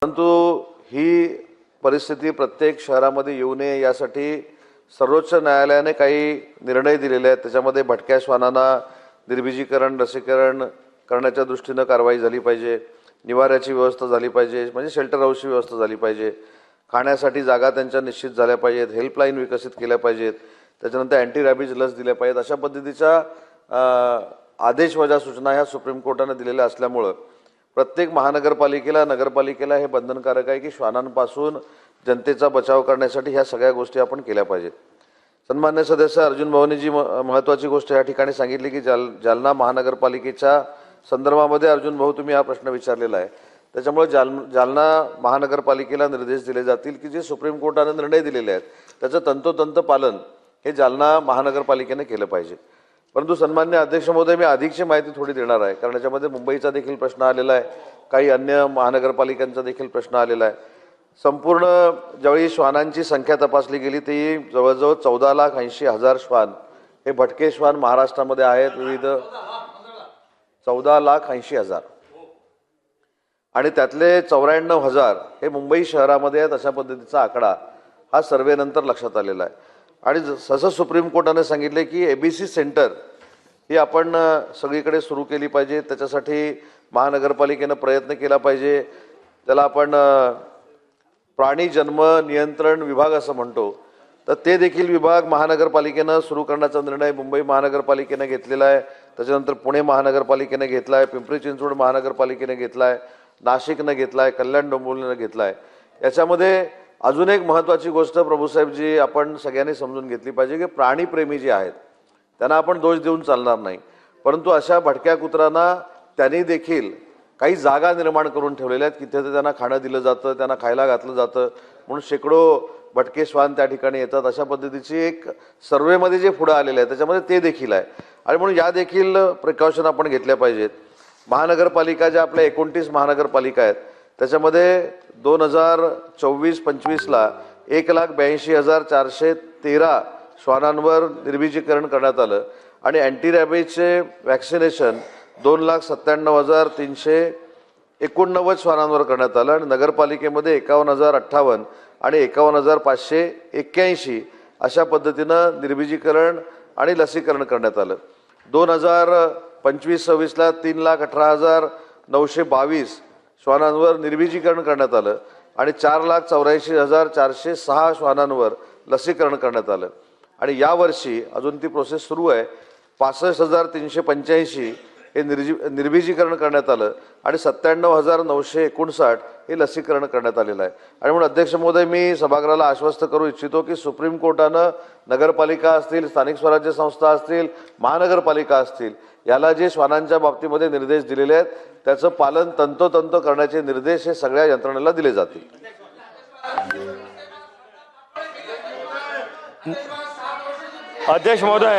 परंतु ही परिस्थिती प्रत्येक शहरामध्ये येऊ नये यासाठी सर्वोच्च न्यायालयाने काही निर्णय दिलेले आहेत। त्याच्यामध्ये भटक्या श्वानांना निर्बीजीकरण लसीकरण करण्याच्या दृष्टीने कारवाई झाली पाहिजे, निवाऱ्याची व्यवस्था झाली पाहिजे, म्हणजे शेल्टर हाऊसची व्यवस्था झाली पाहिजे, खाण्यासाठी जागा त्यांच्या निश्चित झाल्या पाहिजेत, हेल्पलाईन विकसित केल्या पाहिजेत, त्याच्यानंतर अँटी रॅबीज लस दिल्या पाहिजेत। अशा पद्धतीच्या आदेशवजा सूचना ह्या सुप्रीम कोर्टाने दिलेल्या असल्यामुळे प्रत्येक महानगरपालिकेला नगरपालिकेला हे बंधनकारक आहे की श्वानांपासून जनतेचा बचाव करण्यासाठी ह्या सगळ्या गोष्टी आपण केल्या पाहिजेत। सन्मान्य सदस्य अर्जुन भाऊंनी जी महत्त्वाची गोष्ट या ठिकाणी सांगितली की जालना महानगरपालिकेच्या संदर्भामध्ये अर्जुन भाऊ तुम्ही हा प्रश्न विचारलेला आहे, त्याच्यामुळे जालना महानगरपालिकेला निर्देश दिले जातील की जे सुप्रीम कोर्टाने निर्णय दिलेले आहेत त्याचं तंतोतंत पालन हे जालना महानगरपालिकेने केलं पाहिजे। परंतु सन्मान्य अध्यक्ष महोदय, मी अधिकची माहिती थोडी देणार आहे, कारण याच्यामध्ये मुंबईचा देखील प्रश्न आलेला आहे, काही अन्य महानगरपालिकांचा देखील प्रश्न आलेला आहे। संपूर्ण ज्यावेळी श्वानांची संख्या तपासली गेली ती जवळजवळ 14,80,000 श्वान हे भटके श्वान महाराष्ट्रामध्ये आहेत। विविध 14,80,000 आणि त्यातले 94,000 हे मुंबई शहरामध्ये आहेत। अशा पद्धतीचा आकडा हा सर्वे नंतर लक्षात आलेला आहे। आणि जसं सुप्रीम कोर्टाने सांगितले की एबीसी सेंटर ही आपण सगळीकडे सुरू केली पाहिजे, त्याच्यासाठी महानगरपालिकेने प्रयत्न केला पाहिजे। त्याला आपण प्राणी जन्म नियंत्रण विभाग असं म्हणतो, तर ते देखील विभाग महानगरपालिकेने सुरू करण्याचा निर्णय मुंबई महानगरपालिकेने घेतलेला आहे, त्याच्यानंतर पुणे महानगरपालिकेने घेतला आहे, पिंपरी चिंचवड महानगरपालिकेने घेतला आहे, नाशिकने घेतला आहे, कल्याण डोंबिवलीने घेतला आहे। याच्यामध्ये अजून एक महत्त्वाची गोष्ट प्रभूसाहेबजी आपण सगळ्यांनी समजून घेतली पाहिजे की प्राणीप्रेमी जे आहेत त्यांना आपण दोष देऊन चालणार नाही, परंतु अशा भटक्या कुत्र्यांना त्यांनी देखील काही जागा निर्माण करून ठेवलेल्या आहेत की तिथे त्यांना खाणं दिलं जातं, त्यांना खायला घातलं जातं, म्हणून शेकडो भटके श्वान त्या ठिकाणी येतात। अशा पद्धतीची एक सर्वेमध्ये जे पुढे आलेलं आहे त्याच्यामध्ये ते देखील आहे, आणि म्हणून या देखील प्रिकॉशन आपण घेतल्या पाहिजेत। महानगरपालिका ज्या आपल्या 29 महानगरपालिका आहेत त्याच्यामध्ये 2024-25ला 1,82,413 श्वानांवर निर्बीजीकरण करण्यात आलं आणि अँटी रॅबीजचे वॅक्सिनेशन 2,97,389 श्वानांवर करण्यात आलं आणि नगरपालिकेमध्ये 51,058 आणि 51,581 अशा पद्धतीनं निर्बीजीकरण आणि लसीकरण करण्यात आलं। 2025-26ला 3,18,922 श्वानांवर निर्बीजीकरण करण्यात आलं आणि 4,84,406 श्वानांवर लसीकरण करण्यात आलं। आणि यावर्षी अजून ती प्रोसेस सुरू आहे, 65,385 हे निर्बीजीकरण करण्यात आलं आणि 97,959 हे लसीकरण करण्यात आलेलं आहे। आणि म्हणून अध्यक्ष महोदय, मी सभागृहाला आश्वस्त करू इच्छितो की सुप्रीम कोर्टानं नगरपालिका असतील, स्थानिक स्वराज्य संस्था असतील, महानगरपालिका असतील, याला जे श्वानांच्या बाबतीमध्ये निर्देश दिलेले आहेत त्याचं पालन तंतोतंत करण्याचे निर्देश हे सगळ्या यंत्रणेला दिले जातील। अध्यक्ष महोदय,